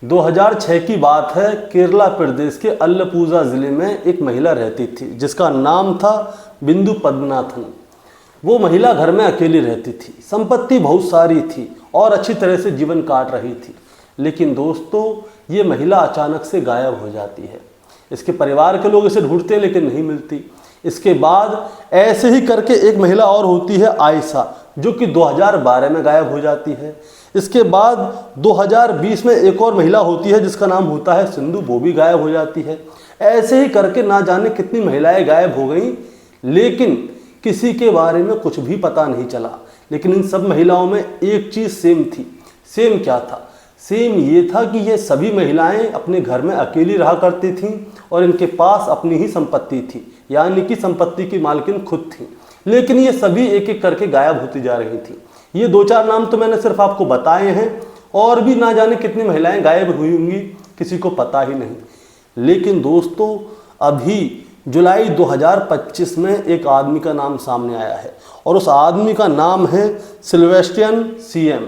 2006 की बात है। केरला प्रदेश के अल्लपुझा ज़िले में एक महिला रहती थी जिसका नाम था बिंदु पद्मनाथन। वो महिला घर में अकेली रहती थी, संपत्ति बहुत सारी थी और अच्छी तरह से जीवन काट रही थी। लेकिन दोस्तों, ये महिला अचानक से गायब हो जाती है। इसके परिवार के लोग इसे ढूंढते लेकिन नहीं मिलती। इसके बाद ऐसे ही करके एक महिला और होती है आयशा, जो कि 2012 में गायब हो जाती है। इसके बाद 2020 में एक और महिला होती है जिसका नाम होता है सिंधु, वो भी गायब हो जाती है। ऐसे ही करके ना जाने कितनी महिलाएं गायब हो गईं, लेकिन किसी के बारे में कुछ भी पता नहीं चला। लेकिन इन सब महिलाओं में एक चीज़ सेम थी। सेम क्या था? सेम ये था कि ये सभी महिलाएं अपने घर में अकेली रहा करती थीं और इनके पास अपनी ही संपत्ति थी, यानी कि संपत्ति की मालकिन खुद थी। लेकिन ये सभी एक एक करके गायब होती जा रही थी। ये 2-4 नाम तो मैंने सिर्फ आपको बताए हैं, और भी ना जाने कितनी महिलाएं गायब हुई होंगी, किसी को पता ही नहीं। लेकिन दोस्तों, अभी जुलाई 2025 में एक आदमी का नाम सामने आया है और उस आदमी का नाम है सिल्वेस्ट्रियन सीएम।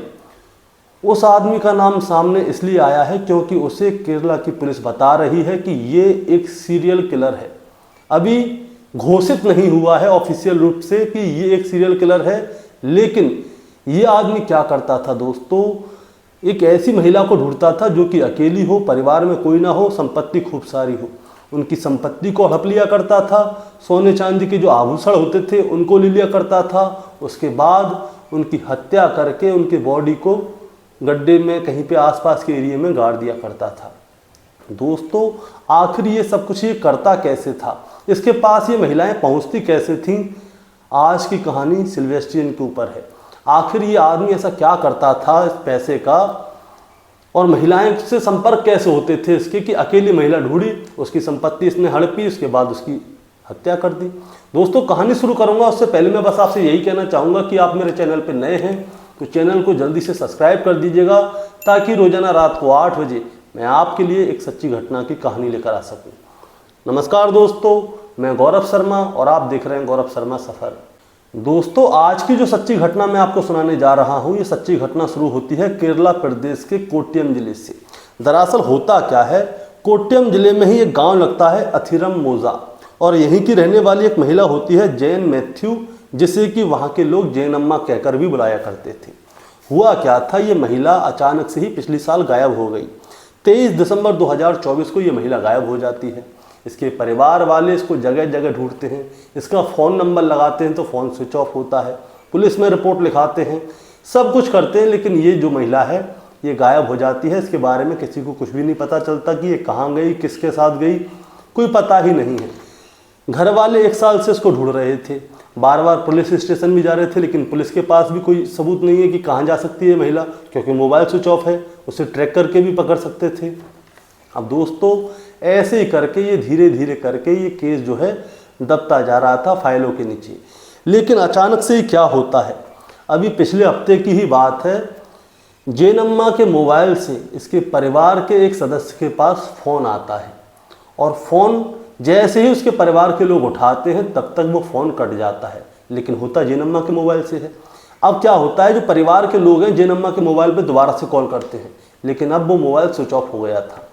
उस आदमी का नाम सामने इसलिए आया है क्योंकि उसे केरला की पुलिस बता रही है कि ये एक सीरियल किलर है। अभी घोषित नहीं हुआ है ऑफिशियल रूप से कि ये एक सीरियल किलर है, लेकिन ये आदमी क्या करता था दोस्तों, एक ऐसी महिला को ढूंढता था जो कि अकेली हो, परिवार में कोई ना हो, संपत्ति खूब सारी हो। उनकी संपत्ति को हड़प लिया करता था, सोने चांदी के जो आभूषण होते थे उनको ले लिया करता था। उसके बाद उनकी हत्या करके उनकी बॉडी को गड्ढे में कहीं पे आसपास के एरिया में गाड़ दिया करता था। दोस्तों, आखिर ये सब कुछ ये करता कैसे था, इसके पास ये महिलाएं पहुंचती कैसे थीं? आज की कहानी सिल्वेस्ट्रियन के ऊपर है। आखिर ये आदमी ऐसा क्या करता था इस पैसे का, और महिलाएं से संपर्क कैसे होते थे इसके कि अकेली महिला ढूंढी, उसकी संपत्ति इसने हड़पी, उसके बाद उसकी हत्या कर दी। दोस्तों, कहानी शुरू करूंगा उससे पहले मैं बस आपसे यही कहना चाहूँगा कि आप मेरे चैनल पर नए हैं तो चैनल को जल्दी से सब्सक्राइब कर दीजिएगा, ताकि रोजाना रात को 8 बजे मैं आपके लिए एक सच्ची घटना की कहानी लेकर आ सकूं। नमस्कार दोस्तों, मैं गौरव शर्मा और आप देख रहे हैं गौरव शर्मा सफ़र। दोस्तों, आज की जो सच्ची घटना मैं आपको सुनाने जा रहा हूं, ये सच्ची घटना शुरू होती है केरला प्रदेश के कोट्टयम जिले से। दरअसल होता क्या है, कोट्टयम जिले में ही एक गांव लगता है अथिरम मोजा, और यहीं की रहने वाली एक महिला होती है जैन मैथ्यू, जिसे कि वहाँ के लोग जैन अम्मा कहकर भी बुलाया करते थे। हुआ क्या था, ये महिला अचानक से ही पिछले साल गायब हो गई। 23 दिसंबर 2024 को ये महिला गायब हो जाती है। इसके परिवार वाले इसको जगह जगह ढूंढते हैं, इसका फ़ोन नंबर लगाते हैं तो फ़ोन स्विच ऑफ होता है, पुलिस में रिपोर्ट लिखाते हैं, सब कुछ करते हैं, लेकिन ये जो महिला है ये गायब हो जाती है। इसके बारे में किसी को कुछ भी नहीं पता चलता कि ये कहाँ गई, किसके साथ गई, कोई पता ही नहीं है। घर वाले 1 साल से इसको ढूंढ रहे थे, बार बार पुलिस स्टेशन भी जा रहे थे, लेकिन पुलिस के पास भी कोई सबूत नहीं है कि कहाँ जा सकती है महिला, क्योंकि मोबाइल स्विच ऑफ है, उसे ट्रैक करके भी पकड़ सकते थे। अब दोस्तों, ऐसे ही करके ये धीरे धीरे करके ये केस जो है दबता जा रहा था फाइलों के नीचे। लेकिन अचानक से ही क्या होता है, अभी पिछले हफ्ते की ही बात है, जैनम्मा के मोबाइल से इसके परिवार के एक सदस्य के पास फ़ोन आता है, और फ़ोन जैसे ही उसके परिवार के लोग उठाते हैं तब तक वो फ़ोन कट जाता है, लेकिन होता जैनम्मा के मोबाइल से है। अब क्या होता है, जो परिवार के लोग हैं जैनम्मा के मोबाइल पे दोबारा से कॉल करते हैं, लेकिन अब वो मोबाइल स्विच ऑफ हो गया था।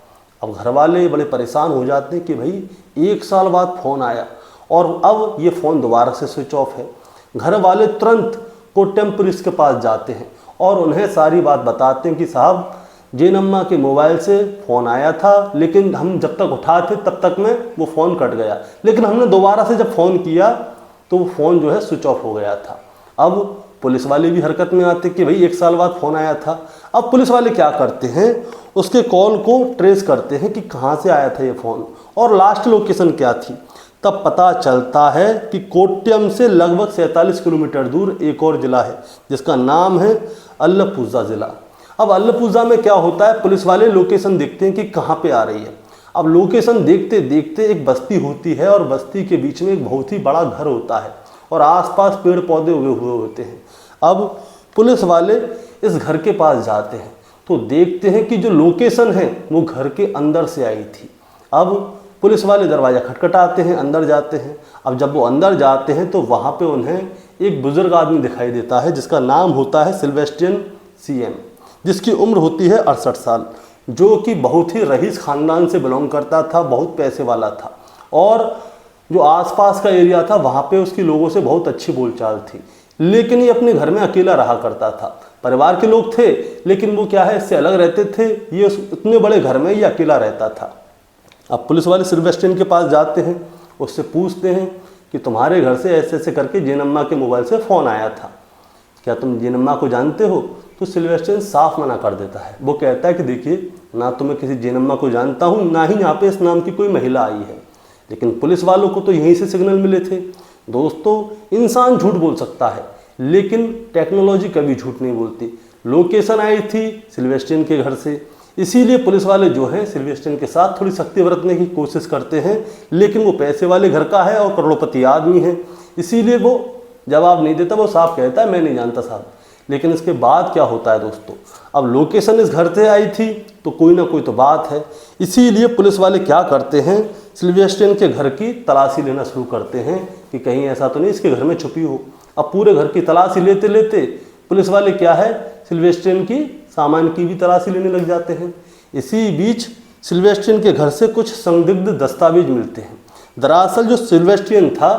अब घर वाले बड़े परेशान हो जाते हैं कि भाई 1 साल बाद फ़ोन आया और अब ये फ़ोन दोबारा से स्विच ऑफ है। घर वाले तुरंत कोट्टयम पुलिस के पास जाते हैं और उन्हें सारी बात बताते हैं कि साहब, जैनम्मा के मोबाइल से फ़ोन आया था, लेकिन हम जब तक उठाते तब तक में वो फ़ोन कट गया, लेकिन हमने दोबारा से जब फ़ोन किया तो वो फ़ोन जो है स्विच ऑफ हो गया था। अब पुलिस वाले भी हरकत में आते कि भाई 1 साल बाद फ़ोन आया था। अब पुलिस वाले क्या करते हैं, उसके कॉल को ट्रेस करते हैं कि कहाँ से आया था ये फ़ोन और लास्ट लोकेशन क्या थी। तब पता चलता है कि कोट्टयम से लगभग 47 किलोमीटर दूर एक और ज़िला है जिसका नाम है अल्लपुझा ज़िला। अब अल्लपुझा में क्या होता है, पुलिस वाले लोकेशन देखते हैं कि कहाँ पे आ रही है। अब लोकेशन देखते देखते एक बस्ती होती है और बस्ती के बीच में एक बहुत ही बड़ा घर होता है और आसपास पेड़ पौधे उगे हुए होते हैं। अब पुलिस वाले इस घर के पास जाते हैं तो देखते हैं कि जो लोकेशन है वो घर के अंदर से आई थी। अब पुलिस वाले दरवाज़ा खटखटाते हैं, अंदर जाते हैं। अब जब वो अंदर जाते हैं तो वहाँ पे उन्हें एक बुजुर्ग आदमी दिखाई देता है जिसका नाम होता है सिल्वेस्ट्रियन सीएम, जिसकी उम्र होती है 68 साल। जो कि बहुत ही रईस ख़ानदान से बिलोंग करता था, बहुत पैसे वाला था, और जो आसपास का एरिया था वहाँ पे उसकी लोगों से बहुत अच्छी बोलचाल थी। लेकिन ये अपने घर में अकेला रहा करता था। परिवार के लोग थे लेकिन वो क्या है, इससे अलग रहते थे। ये इतने बड़े घर में ये अकेला रहता था। अब पुलिस वाले सिल्वेस्ट्रियन के पास जाते हैं, उससे पूछते हैं कि तुम्हारे घर से ऐसे ऐसे करके जेनम्मा के मोबाइल से फ़ोन आया था, क्या तुम जेनम्मा को जानते हो? तो सिल्वेस्ट्रियन साफ मना कर देता है। वो कहता है कि देखिए, ना तो मैं किसी जेनम्मा को जानता हूँ, ना ही यहाँ पे इस नाम की कोई महिला आई है। लेकिन पुलिस वालों को तो यहीं से सिग्नल मिले थे। दोस्तों, इंसान झूठ बोल सकता है लेकिन टेक्नोलॉजी कभी झूठ नहीं बोलती। लोकेशन आई थी सिल्वेस्ट्रियन के घर से, इसीलिए पुलिस वाले जो हैं सिल्वेस्ट्रियन के साथ थोड़ी सख्ती बरतने की कोशिश करते हैं। लेकिन वो पैसे वाले घर का है और करोड़पति आदमी है, इसीलिए वो जवाब नहीं देता। वो साफ कहता है मैं नहीं जानता साहब। लेकिन इसके बाद क्या होता है दोस्तों, अब लोकेशन इस घर से आई थी तो कोई ना कोई तो बात है। इसीलिए पुलिस वाले क्या करते हैं, सिल्वेस्ट्रियन के घर की तलाशी लेना शुरू करते हैं कि कहीं ऐसा तो नहीं इसके घर में छुपी हो। अब पूरे घर की तलाशी लेते लेते पुलिस वाले क्या है, सिल्वेस्ट्रियन की सामान की भी तलाशी लेने लग जाते हैं। इसी बीच सिल्वेस्ट्रियन के घर से कुछ संदिग्ध दस्तावेज मिलते हैं। दरअसल जो सिल्वेस्ट्रियन था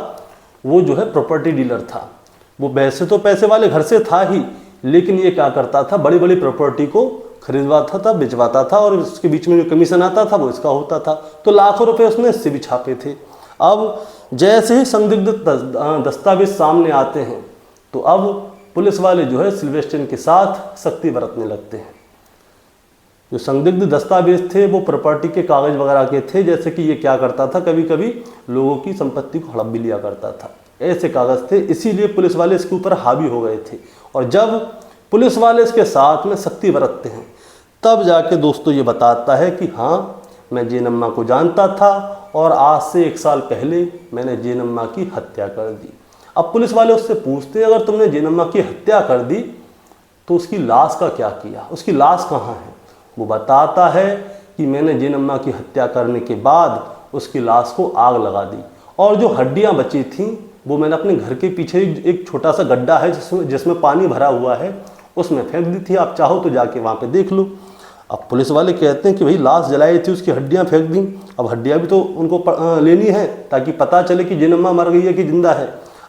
वो जो है प्रॉपर्टी डीलर था। वो वैसे तो पैसे वाले घर से था ही, लेकिन ये क्या करता था, बड़ी बड़ी प्रॉपर्टी को खरीदवाता था, बेचवाता था, और उसके बीच में जो कमीशन आता था वो इसका होता था। तो लाखों रुपए उसने इससे भी छापे थे। अब जैसे ही संदिग्ध दस्तावेज सामने आते हैं तो अब पुलिस वाले जो है सिल्वेस्ट्रियन के साथ सख्ती बरतने लगते हैं। जो संदिग्ध दस्तावेज थे वो प्रॉपर्टी के कागज़ वगैरह के थे। जैसे कि ये क्या करता था, कभी कभी लोगों की संपत्ति को हड़प भी लिया करता था, ऐसे कागज़ थे। इसीलिए पुलिस वाले इसके ऊपर हावी हो गए थे। और जब पुलिस वाले इसके साथ में सख्ती बरतते हैं तब जाके दोस्तों ये बताता है कि हाँ, मैं जेनम्मा को जानता था और आज से 1 साल पहले मैंने जेनम्मा की हत्या कर दी। अब पुलिस वाले उससे पूछते हैं, अगर तुमने जेनम्मा की हत्या कर दी तो उसकी लाश का क्या किया, उसकी लाश कहाँ है? वो बताता है कि मैंने जेनम्मा की हत्या करने के बाद उसकी लाश को आग लगा दी, और जो हड्डियाँ बची थीं वो मैंने अपने घर के पीछे एक छोटा सा गड्ढा है जिसमें पानी भरा हुआ है, उसमें फेंक दी थी। आप चाहो तो जाके वहाँ पे देख लो। अब पुलिस वाले कहते हैं कि भाई लाश जलाई थी, उसकी हड्डियाँ फेंक दी। अब हड्डियाँ भी तो उनको लेनी है ताकि पता चले कि जेनम्मा मर गई है कि जिंदा है।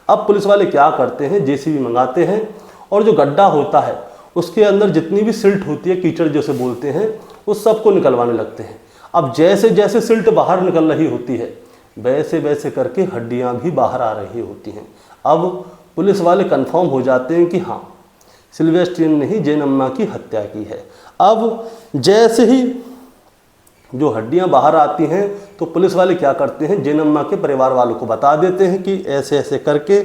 अब पुलिस वाले क्या करते हैं, जेसीबी मंगाते हैं और जो गड्ढा होता है उसके अंदर जितनी भी सिल्ट होती है, कीचड़ जैसे बोलते हैं, उस सबको निकलवाने लगते हैं। अब जैसे जैसे सिल्ट बाहर निकल रही होती है वैसे वैसे करके हड्डियाँ भी बाहर आ रही होती हैं। अब पुलिस वाले कंफर्म हो जाते हैं कि हाँ, सिल्वेस्ट्रियन ने ही जेनम्मा की हत्या की है। अब जैसे ही जो हड्डियां बाहर आती हैं तो पुलिस वाले क्या करते हैं, जेनम्मा के परिवार वालों को बता देते हैं कि ऐसे ऐसे करके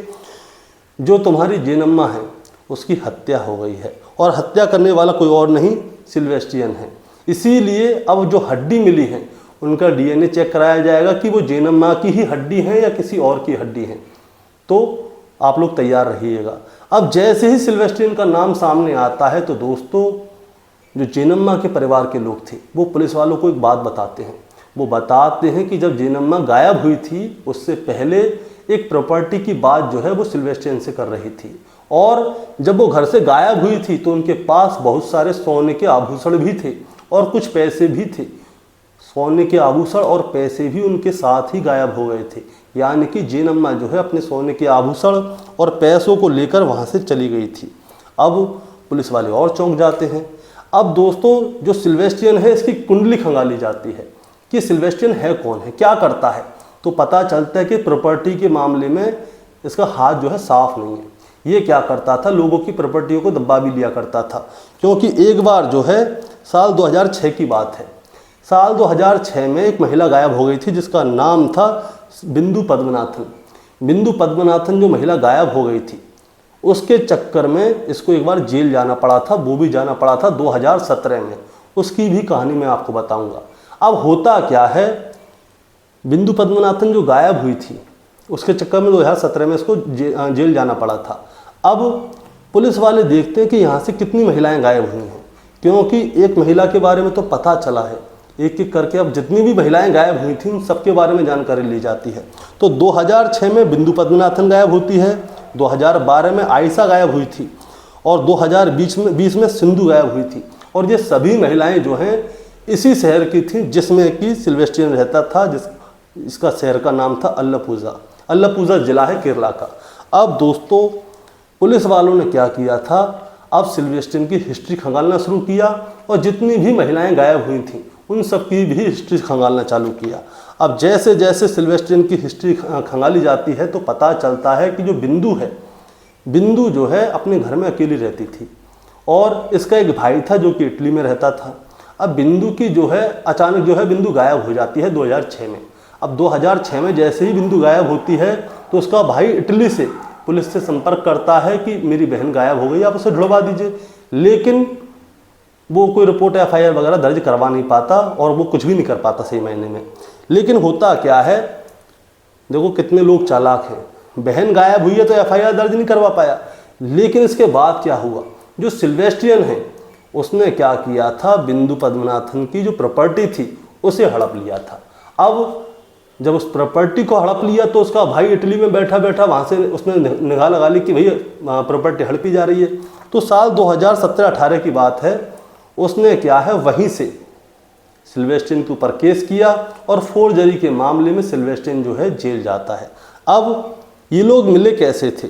जो तुम्हारी जेनम्मा है उसकी हत्या हो गई है, और हत्या करने वाला कोई और नहीं सिल्वेस्ट्रियन है। इसीलिए अब जो हड्डी मिली है उनका डीएनए चेक कराया जाएगा कि वो जेनम्मा की ही हड्डी है या किसी और की हड्डी है। तो आप लोग तैयार रहिएगा। अब जैसे ही सिल्वेस्ट्रियन का नाम सामने आता है तो दोस्तों जो जेनम्मा के परिवार के लोग थे वो पुलिस वालों को एक बात बताते हैं। वो बताते हैं कि जब जेनम्मा गायब हुई थी उससे पहले एक प्रॉपर्टी की बात जो है वो सिल्वेस्ट्रियन से कर रही थी, और जब वो घर से गायब हुई थी तो उनके पास बहुत सारे सोने के आभूषण भी थे और कुछ पैसे भी थे। सोने के आभूषण और पैसे भी उनके साथ ही गायब हो गए थे, यानी कि जेनम्मा जो है अपने सोने के आभूषण और पैसों को लेकर वहाँ से चली गई थी। अब पुलिस वाले और चौंक जाते हैं। अब दोस्तों जो सिल्वेस्ट्रियन है इसकी कुंडली खंगाली जाती है कि सिल्वेस्ट्रियन है कौन है, क्या करता है। तो पता चलता है कि प्रॉपर्टी के मामले में इसका हाथ जो है साफ नहीं है। ये क्या करता था, लोगों की प्रॉपर्टियों को दबा भी लिया करता था। क्योंकि एक बार जो है साल 2006 की बात है, साल 2006 में एक महिला गायब हो गई थी जिसका नाम था बिंदु पद्मनाथन। बिंदु पद्मनाथन जो महिला गायब हो गई थी उसके चक्कर में इसको एक बार जेल जाना पड़ा था, वो भी जाना पड़ा था 2017 में। उसकी भी कहानी मैं आपको बताऊंगा। अब होता क्या है, बिंदु पद्मनाथन जो गायब हुई थी उसके चक्कर में 2017 में इसको जेल जाना पड़ा था। अब पुलिस वाले देखते हैं कि यहाँ से कितनी महिलाएं गायब हुई हैं, क्योंकि एक महिला के बारे में तो पता चला है, एक एक करके अब जितनी भी महिलाएं गायब हुई थी उन सबके बारे में जानकारी ली जाती है। तो 2006 में बिंदु पद्मनाथन गायब होती है, 2012 में आयशा गायब हुई थी, और 2020 में सिंधु गायब हुई थी। और ये सभी महिलाएं जो हैं इसी शहर की थी जिसमें कि सिल्वेस्ट्रियन रहता था, इसका शहर का नाम था अल्लापूजा। अल्लापूजा जिला है केरला का। अब दोस्तों पुलिस वालों ने क्या किया था, अब सिल्वेस्ट्रियन की हिस्ट्री खंगालना शुरू किया और जितनी भी महिलाएं गायब हुई थीं उन सब की भी हिस्ट्री खंगालना चालू किया। अब जैसे जैसे सिल्वेस्ट्रियन की हिस्ट्री खंगाली जाती है तो पता चलता है कि जो बिंदु है, बिंदु जो है अपने घर में अकेली रहती थी और इसका एक भाई था जो कि इटली में रहता था। अब बिंदु की जो है अचानक जो है बिंदु गायब हो जाती है 2006 में। अब 2006 में जैसे ही बिंदु गायब होती है तो उसका भाई इटली से पुलिस से संपर्क करता है कि मेरी बहन गायब हो गई, आप उसे ढूंढवा दीजिए। लेकिन वो कोई रिपोर्ट FIR वगैरह दर्ज करवा नहीं पाता और वो कुछ भी नहीं कर पाता सही मायने में। लेकिन होता क्या है, देखो कितने लोग चालाक हैं, बहन गायब हुई है तो FIR दर्ज नहीं करवा पाया। लेकिन इसके बाद क्या हुआ, जो सिल्वेस्ट्रियन है उसने क्या किया था, बिंदु पद्मनाथन की जो प्रॉपर्टी थी उसे हड़प लिया था। अब जब उस प्रॉपर्टी को हड़प लिया तो उसका भाई इटली में बैठा बैठा वहाँ से उसने निगाह लगा ली कि भैया प्रॉपर्टी हड़पी जा रही है। तो साल 2017-18 की बात है, उसने क्या है वहीं से सिल्वेस्ट्रियन के ऊपर केस किया और फोर्जरी के मामले में सिल्वेस्ट्रियन जो है जेल जाता है। अब ये लोग मिले कैसे थे,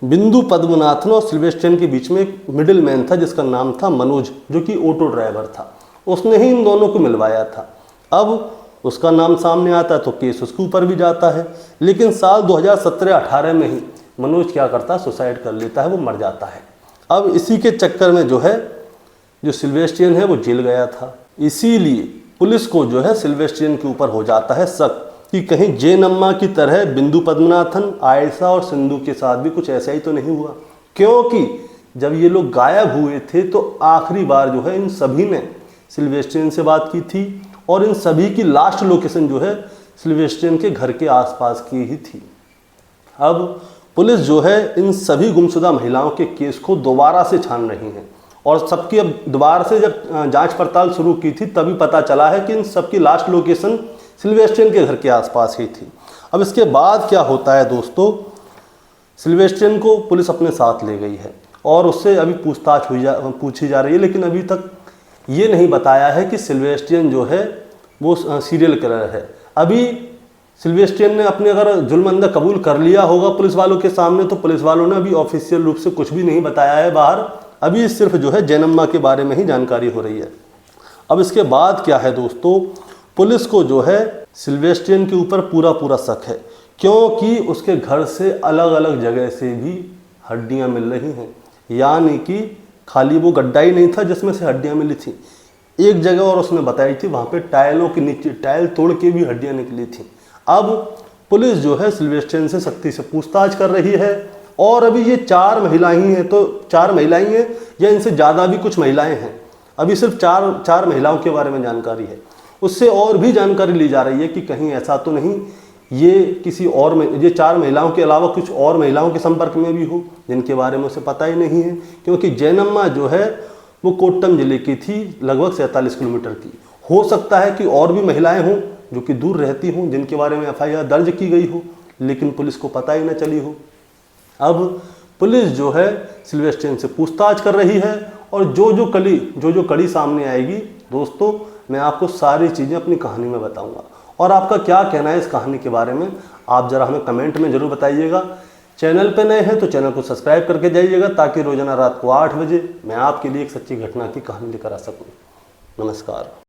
बिंदु पद्मनाथन और सिल्वेस्ट्रियन के बीच में एक मिडिल मैन था जिसका नाम था मनोज, जो कि ऑटो ड्राइवर था। उसने ही इन दोनों को मिलवाया था। अब उसका नाम सामने आता है तो केस उसके ऊपर भी जाता है। लेकिन साल 2017-18 में ही मनोज क्या करता है, सुसाइड कर लेता है, वो मर जाता है। अब इसी के चक्कर में जो है जो सिल्वेस्ट्रियन है वो जेल गया था। इसीलिए पुलिस को जो है सिल्वेस्ट्रियन के ऊपर हो जाता है शक कि कहीं जैन-अम्मा की तरह बिंदु पद्मनाथन, आयशा और सिंधु के साथ भी कुछ ऐसा ही तो नहीं हुआ। क्योंकि जब ये लोग गायब हुए थे तो आखिरी बार जो है इन सभी ने सिल्वेस्ट्रियन से बात की थी और इन सभी की लास्ट लोकेशन जो है सिल्वेस्ट्रियन के घर के आसपास की ही थी। अब पुलिस जो है इन सभी गुमशुदा महिलाओं के केस को दोबारा से छान रही है और सबकी अब दोबारा से जब जांच पड़ताल शुरू की थी तभी पता चला है कि इन सबकी लास्ट लोकेशन सिल्वेस्ट्रियन के घर के आसपास ही थी। अब इसके बाद क्या होता है दोस्तों, सिल्वेस्ट्रियन को पुलिस अपने साथ ले गई है और उससे अभी पूछताछ पूछी जा रही है। लेकिन अभी तक ये नहीं बताया है कि सिल्वेस्ट्रियन जो है वो सीरियल किलर है। अभी सिल्वेस्ट्रियन ने अपने अगर जुल्म कबूल कर लिया होगा पुलिस वालों के सामने तो पुलिस वालों ने अभी ऑफिशियल रूप से कुछ भी नहीं बताया है बाहर। अभी सिर्फ जो है जैन-अम्मा के बारे में ही जानकारी हो रही है। अब इसके बाद क्या है दोस्तों, पुलिस को जो है सिल्वेस्ट्रियन के ऊपर पूरा शक है क्योंकि उसके घर से अलग अलग जगह से भी हड्डियां मिल रही हैं। यानी कि खाली वो गड्ढा ही नहीं था जिसमें से हड्डियां मिली थी, एक जगह और उसने बताई थी वहाँ पे टाइलों के नीचे टाइल तोड़ के भी हड्डियां निकली थी। अब पुलिस जो है सिल्वेस्ट्रियन से सख्ती से पूछताछ कर रही है और अभी ये 4 महिलाएं ही हैं तो 4 महिलाएं हैं या इनसे ज़्यादा भी कुछ महिलाएं हैं। अभी सिर्फ 4 महिलाओं के बारे में जानकारी है, उससे और भी जानकारी ली जा रही है कि कहीं ऐसा तो नहीं ये किसी और में ये 4 महिलाओं के अलावा कुछ और महिलाओं के संपर्क में भी हो जिनके बारे में उसे पता ही नहीं है। क्योंकि जैन-अम्मा जो है वो कोट्टम जिले की थी, लगभग 47 किलोमीटर की। हो सकता है कि और भी महिलाएं हों जो कि दूर रहती हों जिनके बारे में FIR दर्ज की गई हो लेकिन पुलिस को पता ही ना चली हो। अब पुलिस जो है सिल्वेस्ट्रियन से पूछताछ कर रही है और जो जो कड़ी सामने आएगी दोस्तों मैं आपको सारी चीज़ें अपनी कहानी में बताऊंगा। और आपका क्या कहना है इस कहानी के बारे में आप ज़रा हमें कमेंट में ज़रूर बताइएगा। चैनल पे नए हैं तो चैनल को सब्सक्राइब करके जाइएगा ताकि रोज़ाना रात को 8 बजे मैं आपके लिए एक सच्ची घटना की कहानी लेकर आ सकूँ। नमस्कार।